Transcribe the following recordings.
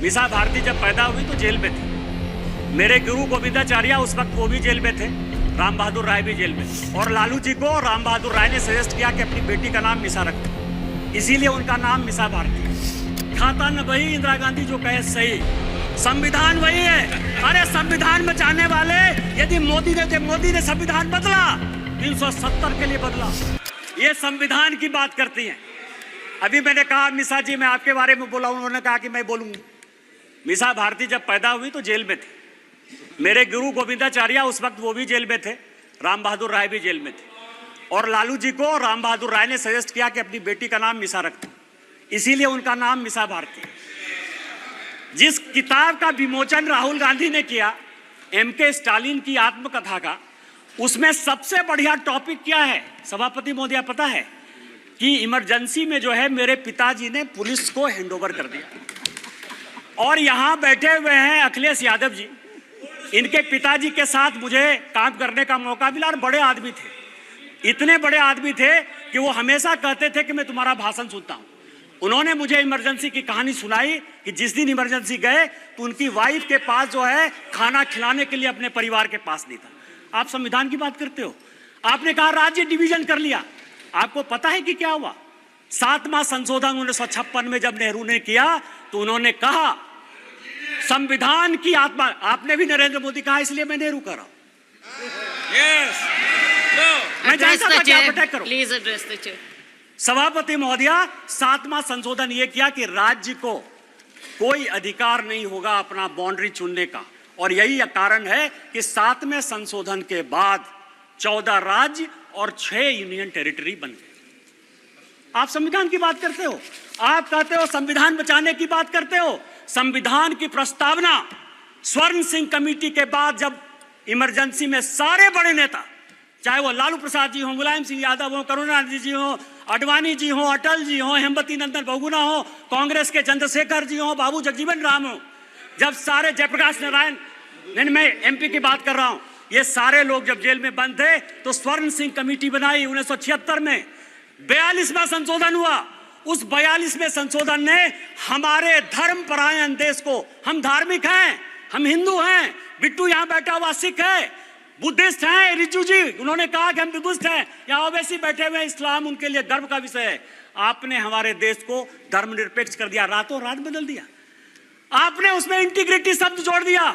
मीसा भारती जब पैदा हुई तो जेल में थी। मेरे गुरु गोविंदाचार्य उस वक्त वो भी जेल में थे, राम बहादुर राय भी जेल में, और लालू जी को राम बहादुर राय ने सजेस्ट किया कि अपनी बेटी का नाम मीसा रखो, इसीलिए उनका नाम मीसा भारती है। खाता न वही, इंदिरा गांधी जो कहे सही, संविधान वही है। अरे संविधान बचाने वाले, यदि मोदी ने संविधान बदला, 370 के लिए बदला, ये संविधान की बात करती हैं। अभी मैंने कहा मीसा जी मैं आपके बारे में बोला, उन्होंने कहा कि मैं बोलूंगी। मीसा भारती जब पैदा हुई तो जेल में थी। मेरे गुरु गोविंदाचार्य उस वक्त वो भी जेल में थे, राम बहादुर राय भी जेल में थे, और लालू जी को राम बहादुर राय ने सजेस्ट किया कि अपनी बेटी का नाम मीसा रखो, इसीलिए उनका नाम मीसा भारती है। जिस किताब का विमोचन राहुल गांधी ने किया, M.K. स्टालिन की आत्मकथा का, उसमें सबसे बढ़िया टॉपिक क्या है सभापति महोदय पता है? कि इमरजेंसी में जो है मेरे पिताजी ने पुलिस को हैंडओवर कर दिया। और यहाँ बैठे हुए हैं अखिलेश यादव जी, इनके पिताजी के साथ मुझे काम करने का मौका मिला, और बड़े आदमी थे, इतने बड़े आदमी थे कि वो हमेशा कहते थे कि मैं तुम्हारा भाषण सुनता हूँ। उन्होंने मुझे इमरजेंसी की कहानी सुनाई कि जिस दिन इमरजेंसी गए तो उनकी वाइफ के पास जो है खाना खिलाने के लिए अपने परिवार के पास नहीं था। आप संविधान की बात करते हो, आपने कहा राज्य डिवीजन कर लिया। आपको पता है कि क्या हुआ? 7वां संशोधन 1956 में जब नेहरू ने किया तो उन्होंने कहा संविधान की आत्मा, आपने भी नरेंद्र मोदी कहा इसलिए मैं नेहरू कर रहा हूं। मैं जानता था कि आप अटैक करो। Please address the chair. सभापति महोदय, 7वां संशोधन यह किया कि राज्य को कोई अधिकार नहीं होगा अपना बाउंड्री चुनने का, और यही कारण है कि 7वें संशोधन के बाद 14 राज्य और 6 यूनियन टेरिटरी बन गए। आप संविधान की बात करते हो, आप कहते हो संविधान बचाने की बात करते हो। संविधान की प्रस्तावना स्वर्ण सिंह कमेटी के बाद जब इमरजेंसी में सारे बड़े नेता, चाहे वो लालू प्रसाद जी हो, मुलायम सिंह यादव हो, करुणानिधि जी हो, अडवाणी जी हो, अटल जी हो, हेमवती नंदन बहुगुणा हो, कांग्रेस के चंद्रशेखर जी हो, बाबू जगजीवन राम हो, जब सारे जयप्रकाश नारायण, मैं MP की बात कर रहा हूं, ये सारे लोग जब जेल में बंद थे तो स्वर्ण सिंह कमेटी बनाई 1976 में। 42वां संशोधन हुआ। उस 42वें संशोधन ने हमारे धर्मपरायण देश को, हम धार्मिक हैं, हम हिंदू हैं, बिट्टू यहां बैठा हुआ सिख है, बुद्धिस्ट हैं, रिजू जी उन्होंने कहा कि हम बुद्धिस्ट हैं, यहाँ ओवैसी बैठे हुए इस्लाम उनके लिए गर्व का विषय है। आपने हमारे देश को धर्मनिरपेक्ष कर दिया, रातों रात बदल दिया। आपने उसमें इंटीग्रिटी शब्द जोड़ दिया।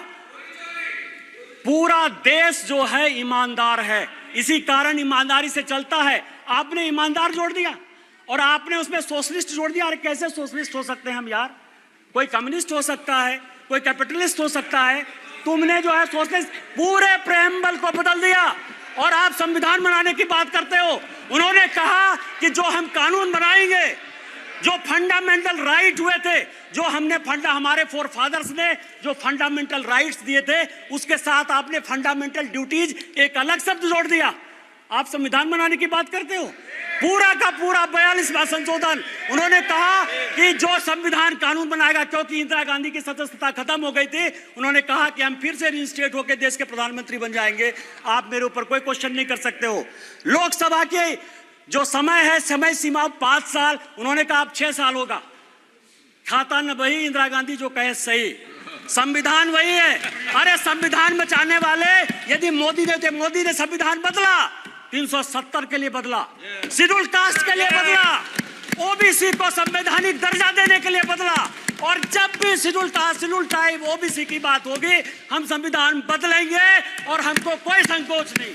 पूरा देश जो है ईमानदार है, इसी कारण ईमानदारी से चलता है। आपने ईमानदार जोड़ दिया और आपने उसमें सोशलिस्ट जोड़ दिया। अरे कैसे सोशलिस्ट हो सकते हैं हम यार? कोई कम्युनिस्ट हो सकता है, कोई कैपिटलिस्ट हो सकता है, तुमने जो है सोशलिस्ट पूरे प्रेम्बल को बदल दिया और आप संविधान बनाने की बात करते हो। उन्होंने कहा कि जो हम कानून बनाएंगे, जो फंडामेंटल राइट हुए थे, जो हमने हमारे फोर फादर्स ने जो फंडामेंटल राइट्स दिए थे, उसके साथ आपने फंडामेंटल ड्यूटीज एक अलग शब्द जोड़ दिया। आप संविधान बनाने की बात करते हो। पूरा का पूरा 42वां संशोधन, उन्होंने कहा कि जो संविधान कानून बनाएगा, क्योंकि इंदिरा गांधी की सदस्यता खत्म हो गई थी, उन्होंने कहा कि हम फिर से रिइंस्टेट होकर देश के प्रधानमंत्री बन जाएंगे। आप मेरे ऊपर कोई क्वेश्चन नहीं कर सकते हो। लोकसभा के जो समय है, समय सीमा 5 साल, उन्होंने कहा अब 6 साल होगा। खाता न वही, इंदिरा गांधी जो कहे सही, संविधान वही है। अरे संविधान बचाने वाले, यदि मोदी ने संविधान बदला, 370 के लिए बदला, शेड्यूल कास्ट के लिए बदला, ओबीसी को संवैधानिक दर्जा देने के लिए बदला, और जब भी schedule caste, schedule tribe, OBC की बात होगी, हम संविधान बदलेंगे और हमको कोई संकोच नहीं।